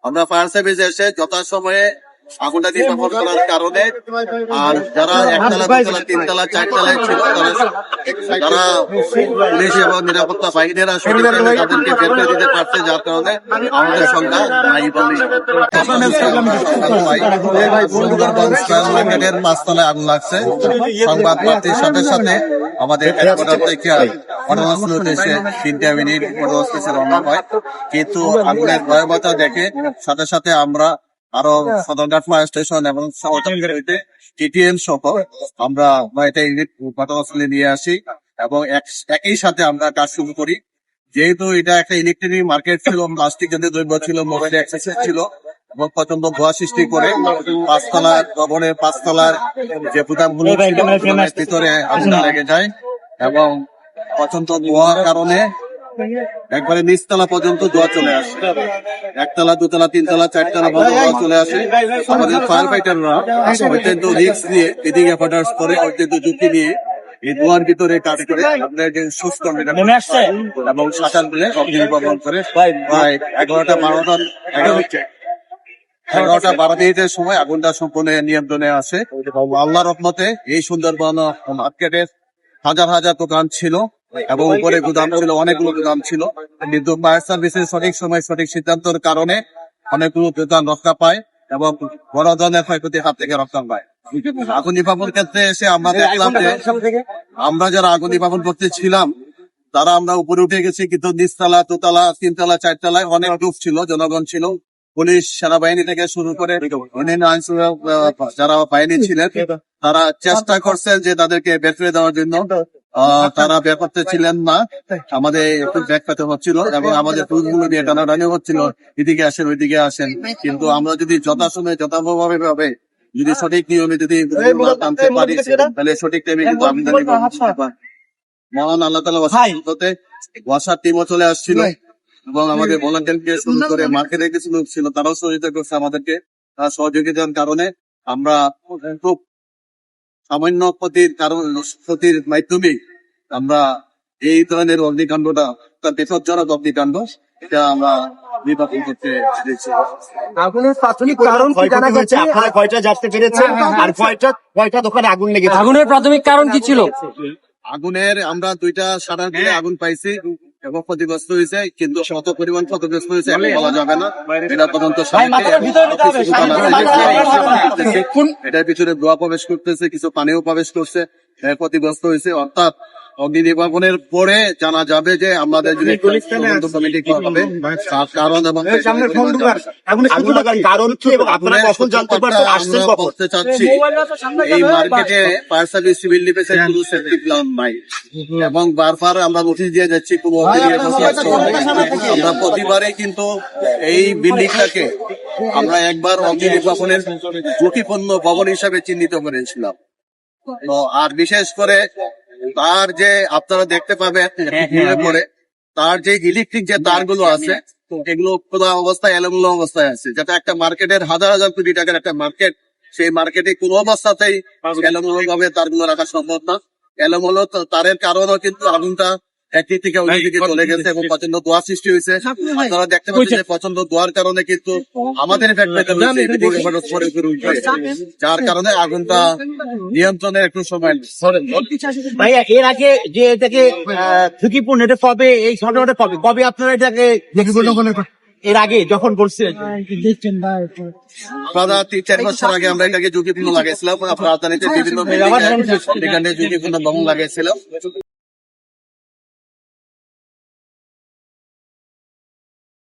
আমরা fire service এসে যথাসময়ে আগুনটা নির্বাপন করার কারণে আর যারা একতলা দুতলা তিনতলা চারতলায় ছিল তারা পুলিশ এবং নিরাপত্তা বাহিনীরা সঠিকভাবে তাদেরকে বের করে দিতে পারছে, যার কারণে আমাদের সংখ্যা নাই বলেই। সুন্দরবন স্কয়ার মার্কেটের 5 তলায় আগুন লাগছে। সংবাদ প্রাপ্তির সাথে সাথে আমাদের হেডকোয়ার্টার থেকে ঘটনাস্থলে এসে 3টা মিনিট ঘটনাস্থলে রওনা হয়, কিন্তু আগুনের ভয়াবহতা দেখে সাথে সাথে আমরা আরো সদরঘাট ফায়ার স্টেশন এবং টিটিএন সহ আমরা এটা ইউনিট ঘটনাস্থলে নিয়ে আসি এবং একই সাথে আমরা কাজ শুরু করি। যেহেতু এটা একটা ইলেকট্রনিক মার্কেট ছিল, প্লাস্টিক জাতীয় দ্রব্য ছিল, মোবাইল অ্যাক্সেসরিজ ছিল এবং প্রচন্ড ধোঁয়া সৃষ্টি করে 5 তলার ভবনের 5 তলার যে গুদামগুলো ভিতরে আগুন লেগে যায় এবং প্রচন্ড ধোঁয়ার কারণে একবারে নিচতলা পর্যন্ত ধোঁয়া চলে আসে। একতলা দুতলা তিনতলা চারতলা পর্যন্ত ধোঁয়া চলে আসে। আমাদের ফায়ার ফাইটাররা অত্যন্ত রিস্ক নিয়ে এদিক এফার্টার্স করে অত্যন্ত ঝুঁকি নিয়ে এই ধোঁয়ার ভিতরে কাজ করে আপনার যে সুস্থ এবং শাসান মিলে অগ্নি নির্বাপন করে প্রায় 11টা 12 মিনিটের সময় আগুনটা সম্পূর্ণ নিয়ন্ত্রণে আসে। আল্লাহর রহমতে এই সুন্দরবন মার্কেটের হাজার হাজার দোকান ছিল এবং উপরে গুদাম ছিল, অনেকগুলো গুদাম ছিল, কিন্তু ফায়ার সার্ভিসের সঠিক সময় সঠিক সিদ্ধান্তের কারণে অনেকগুলো দোকান রক্ষা পায় এবং বড় ধরনের ক্ষয়ক্ষতির হাত থেকে রক্ষা পায়। আগুন নির্বাপন ক্ষেত্রে এসে আমরা দেখলাম যে আমরা যারা আগুন নির্বাপন করতে ছিলাম তারা আমরা উপরে উঠে গেছি, কিন্তু নিচতলা দোতলা তিনতলা চারতলায় অনেক লোক ছিল, জনগণ ছিল, পুলিশ সেনাবাহিনী থেকে শুরু করে অন্যান্য আইন যারা বাহিনী ছিলেন তারা চেষ্টা করছেন যে তাদেরকে বের করে দেওয়ার জন্য। তারা বের করতে ছিলেন না, আমাদের একটু ব্যাগ পেতে হচ্ছিল এবং আমাদের টুলগুলো দিয়ে টানাটানি হচ্ছিল, এদিকে আসেন ওইদিকে আসেন। কিন্তু আমরা যদি যথাসময়ে যথাভাবে ভাবে যদি সঠিক নিয়মে যদি টানতে পারি তাহলে সঠিক টাইমে কিন্তু আমদানি মহান আল্লাহ তাআলা ওয়াসার টিমও চলে আসছিল এবং আমাদের ভলান্টিয়ারকে শুরু করে মার্কেটের কিছু লোক ছিল, তারাও সহযোগিতা করছে আমাদেরকে। তার সহযোগিতার কারণে আমরা খুব সামান্য ক্ষতির মাধ্যমে আমরা এই ধরনের অগ্নিকাণ্ডটা বিপজ্জনক অগ্নিকাণ্ড এটা আমরা নির্বাপন করতে পেরেছি। আগুনের প্রাথমিক কারণ কি জানা গেছে? আপনারা কয়টা জানতে পেরেছেন আর কয়টা দোকানে আগুন লেগেছে? আগুনের প্রাথমিক কারণ কি ছিল? আগুনের আমরা 2টা শাটার দিয়ে আগুন পাইছি এবং ক্ষতিগ্রস্ত হয়েছে, কিন্তু কত পরিমাণ ক্ষতিগ্রস্ত হয়েছে এখন বলা যাবে না। এটা তদন্ত এটার পিছনে ধোঁয়া প্রবেশ করতেছে, কিছু পানিও প্রবেশ করছে, ক্ষতিগ্রস্ত হয়েছে। অর্থাৎ অগ্নি নির্বাপনের পরে জানা যাবে যে আমাদের যদি কমিটি কি হবে তার কারণ এবং বলতে চাচ্ছি এই মার্কেটে ফায়ার সার্ভিস সিভিল ডিফেন্সের কোনো সেফটি প্ল্যান নাই এবং বারবার আমরা নোটিশ দিয়ে যাচ্ছি কোনো আমরা প্রতিবারে কিন্তু এই বিল্ডিংটাকে আমরা একবার অগ্নি নির্বাপনের ঝুঁকিপূর্ণ ভবন হিসাবে চিহ্নিত করেছিলাম। তো আর বিশেষ করে তার যে আপনারা দেখতে পাবেন পরে তার যে ইলেকট্রিক যে তারগুলো আছে এগুলো খোলা অবস্থায় এলোমেলো অবস্থায় আছে, যেটা একটা মার্কেটের হাজার হাজার কোটি টাকার একটা মার্কেট, সেই মার্কেটে কোনো অবস্থাতেই এলোমেলো ভাবে তারগুলো রাখা সম্ভব না। এলোমেলো তারের কারণেও কিন্তু আগুনটা একদিক থেকে ওই দিকে চলে গেছে এবং প্রচন্ড ধোঁয়া সৃষ্টি হয়েছে। আপনারা দেখতে পাচ্ছেন প্রচন্ড ধোঁয়ার কারণে কিন্তু আমাদের যার কারণে আগুনটা নিয়ন্ত্রণে একটু সময় ভাইয়া এর আগে যে এটাকে ঝুঁকিপূর্ণ এটা কবে এই ঘটনাটা কবে আপনারা এটাকে এর আগে যখন বলছিলেন 3-4 বছর আগে আমরা এটাকে ঝুঁকিপূর্ণ লাগাইছিলাম, রাজধানীতে বিভিন্ন ঝুঁকিপূর্ণ ভবন লাগাইছিলাম।